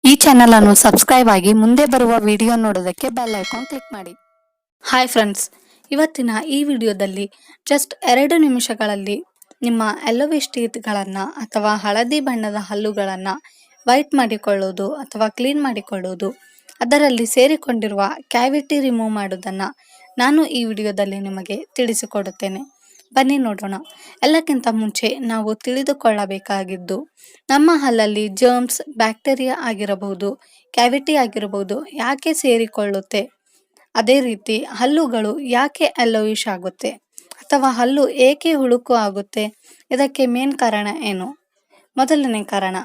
ಈ ಚಾನೆಲ್ ಅನ್ನು ಸಬ್ಸ್ಕ್ರೈಬ್ ಆಗಿ ಮುಂದೆ ಬರುವ ವಿಡಿಯೋ ನೋಡೋದಕ್ಕೆ ಬೆಲ್ ಐಕಾನ್ ಕ್ಲಿಕ್ ಮಾಡಿ. ಹಾಯ್ ಫ್ರೆಂಡ್ಸ್, ಇವತ್ತಿನ ಈ ವಿಡಿಯೋದಲ್ಲಿ ಜಸ್ಟ್ 2 ನಿಮಿಷಗಳಲ್ಲಿ ನಿಮ್ಮ ಯೆಲ್ಲೋವಿಶ್ ಟೀತ್ಗಳನ್ನು ಅಥವಾ ಹಳದಿ ಬಣ್ಣದ ಹಲ್ಲುಗಳನ್ನು ವೈಟ್ ಮಾಡಿಕೊಳ್ಳುವುದು ಅಥವಾ ಕ್ಲೀನ್ ಮಾಡಿಕೊಳ್ಳುವುದು, ಅದರಲ್ಲಿ ಸೇರಿಕೊಂಡಿರುವ ಕ್ಯಾವಿಟಿ ರಿಮೂವ್ ಮಾಡುವುದನ್ನು ನಾನು ಈ ವಿಡಿಯೋದಲ್ಲಿ ನಿಮಗೆ ತಿಳಿಸಿಕೊಡುತ್ತೇನೆ. ಬನ್ನಿ ನೋಡೋಣ. ಎಲ್ಲಕ್ಕಿಂತ ಮುಂಚೆ ನಾವು ತಿಳಿದುಕೊಳ್ಳಬೇಕಾಗಿದ್ದು, ನಮ್ಮ ಹಲ್ಲಲ್ಲಿ ಜರ್ಮ್ಸ್, ಬ್ಯಾಕ್ಟೀರಿಯಾ ಆಗಿರಬಹುದು, ಕ್ಯಾವಿಟಿ ಆಗಿರಬಹುದು ಯಾಕೆ ಸೇರಿಕೊಳ್ಳುತ್ತೆ, ಅದೇ ರೀತಿ ಹಲ್ಲುಗಳು ಯಾಕೆ ಯೆಲ್ಲೋವಿಶ್ ಆಗುತ್ತೆ ಅಥವಾ ಹಲ್ಲು ಏಕೆ ಹುಳುಕು ಆಗುತ್ತೆ, ಇದಕ್ಕೆ ಮೇನ್ ಕಾರಣ ಏನು? ಮೊದಲನೇ ಕಾರಣ,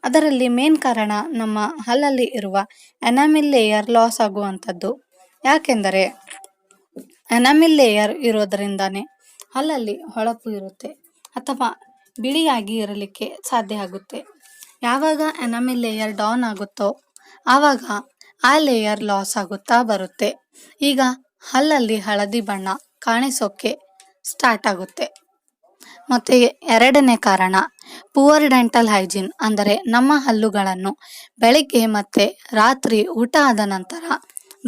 ಅದರಲ್ಲಿ ಮೇನ್ ಕಾರಣ ನಮ್ಮ ಹಲ್ಲಲ್ಲಿ ಇರುವ ಎನಾಮಿಲ್ ಲೇಯರ್ ಲಾಸ್ ಆಗುವಂಥದ್ದು. ಯಾಕೆಂದರೆ ಎನಾಮಿಲ್ ಲೇಯರ್ ಇರೋದರಿಂದಾನೇ ಹಲ್ಲಲ್ಲಿ ಹೊಳಪು ಇರುತ್ತೆ ಅಥವಾ ಬಿಳಿಯಾಗಿ ಇರಲಿಕ್ಕೆ ಸಾಧ್ಯ ಆಗುತ್ತೆ. ಯಾವಾಗ ಎನಾಮಿಲ್ ಲೇಯರ್ ಡೌನ್ ಆಗುತ್ತೋ ಆವಾಗ ಆ ಲೇಯರ್ ಲಾಸ್ ಆಗುತ್ತಾ ಬರುತ್ತೆ. ಈಗ ಹಲ್ಲಲ್ಲಿ ಹಳದಿ ಬಣ್ಣ ಕಾಣಿಸೋಕ್ಕೆ ಸ್ಟಾರ್ಟ್ ಆಗುತ್ತೆ. ಮತ್ತು ಎರಡನೇ ಕಾರಣ, ಪುವರ್ ಡೆಂಟಲ್ ಹೈಜೀನ್. ಅಂದರೆ ನಮ್ಮ ಹಲ್ಲುಗಳನ್ನು ಬೆಳಿಗ್ಗೆ ಮತ್ತು ರಾತ್ರಿ ಊಟ ಆದ ನಂತರ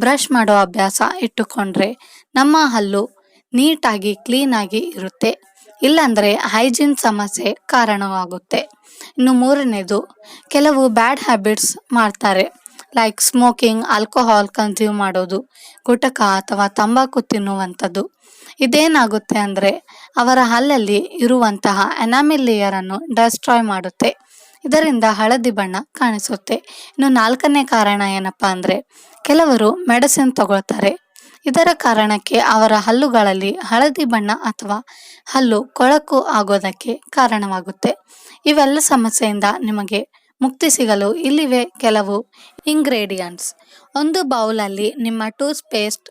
ಬ್ರಷ್ ಮಾಡೋ ಅಭ್ಯಾಸ ಇಟ್ಟುಕೊಂಡ್ರೆ ನಮ್ಮ ಹಲ್ಲು ನೀಟಾಗಿ ಕ್ಲೀನಾಗಿ ಇರುತ್ತೆ, ಇಲ್ಲಾಂದರೆ ಹೈಜೀನ್ ಸಮಸ್ಯೆ ಕಾರಣವಾಗುತ್ತೆ. ಇನ್ನು ಮೂರನೇದು, ಕೆಲವು ಬ್ಯಾಡ್ ಹ್ಯಾಬಿಟ್ಸ್ ಮಾಡ್ತಾರೆ, ಲೈಕ್ ಸ್ಮೋಕಿಂಗ್, ಆಲ್ಕೋಹಾಲ್ ಕನ್ಸ್ಯೂಮ್ ಮಾಡೋದು, ಗುಟಕ ಅಥವಾ ತಂಬಾಕು ತಿನ್ನುವಂಥದ್ದು. ಇದೇನಾಗುತ್ತೆ ಅಂದರೆ ಅವರ ಹಲ್ಲಲ್ಲಿ ಇರುವಂತಹ ಎನಾಮಿಲ್ ಲೇಯರನ್ನು ಡೆಸ್ಟ್ರಾಯ್ ಮಾಡುತ್ತೆ. ಇದರಿಂದ ಹಳದಿ ಬಣ್ಣ ಕಾಣಿಸುತ್ತೆ. ಇನ್ನು ನಾಲ್ಕನೇ ಕಾರಣ ಏನಪ್ಪ ಅಂದರೆ, ಕೆಲವರು ಮೆಡಿಸಿನ್ ತಗೊಳ್ತಾರೆ. ಇದರ ಕಾರಣಕ್ಕೆ ಅವರ ಹಲ್ಲುಗಳಲ್ಲಿ ಹಳದಿ ಬಣ್ಣ ಅಥವಾ ಹಲ್ಲು ಕೊಳಕು ಆಗೋದಕ್ಕೆ ಕಾರಣವಾಗುತ್ತೆ. ಇವೆಲ್ಲ ಸಮಸ್ಯೆಯಿಂದ ನಿಮಗೆ ಮುಕ್ತಿ ಸಿಗಲು ಇಲ್ಲಿವೆ ಕೆಲವು ಇಂಗ್ರೀಡಿಯೆಂಟ್ಸ್. ಒಂದು ಬೌಲಲ್ಲಿ ನಿಮ್ಮ ಟೂತ್ ಪೇಸ್ಟ್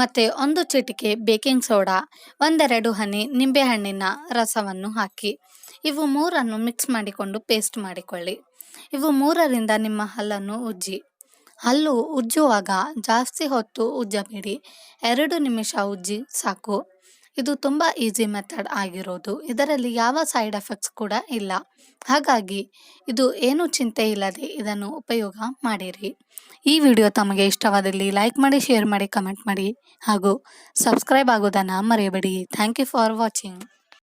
ಮತ್ತು 1 ಚಿಟಿಕೆ ಬೇಕಿಂಗ್ ಸೋಡಾ, 1-2 ಹನಿ ನಿಂಬೆಹಣ್ಣಿನ ರಸವನ್ನು ಹಾಕಿ ಇವು 3 ಮಿಕ್ಸ್ ಮಾಡಿಕೊಂಡು ಪೇಸ್ಟ್ ಮಾಡಿಕೊಳ್ಳಿ. ಇವು 3ರಿಂದ ನಿಮ್ಮ ಹಲ್ಲನ್ನು ಉಜ್ಜಿ. ಹಲ್ಲು ಉಜ್ಜುವಾಗ ಜಾಸ್ತಿ ಹೊತ್ತು ಉಜ್ಜಬೇಡಿ, 2 ನಿಮಿಷ ಉಜ್ಜಿ ಸಾಕು. ಇದು ತುಂಬ ಈಸಿ ಮೆಥಡ್ ಆಗಿರೋದು, ಇದರಲ್ಲಿ ಯಾವ ಸೈಡ್ ಎಫೆಕ್ಟ್ಸ್ ಕೂಡ ಇಲ್ಲ. ಹಾಗಾಗಿ ಇದು ಏನೂ ಚಿಂತೆ ಇಲ್ಲದೆ ಇದನ್ನು ಉಪಯೋಗ ಮಾಡಿರಿ. ಈ ವಿಡಿಯೋ ತಮಗೆ ಇಷ್ಟವಾದಲ್ಲಿ ಲೈಕ್ ಮಾಡಿ, ಶೇರ್ ಮಾಡಿ, ಕಮೆಂಟ್ ಮಾಡಿ ಹಾಗೂ ಸಬ್ಸ್ಕ್ರೈಬ್ ಆಗೋದನ್ನು ಮರೆಯಬೇಡಿ. Thank you for watching.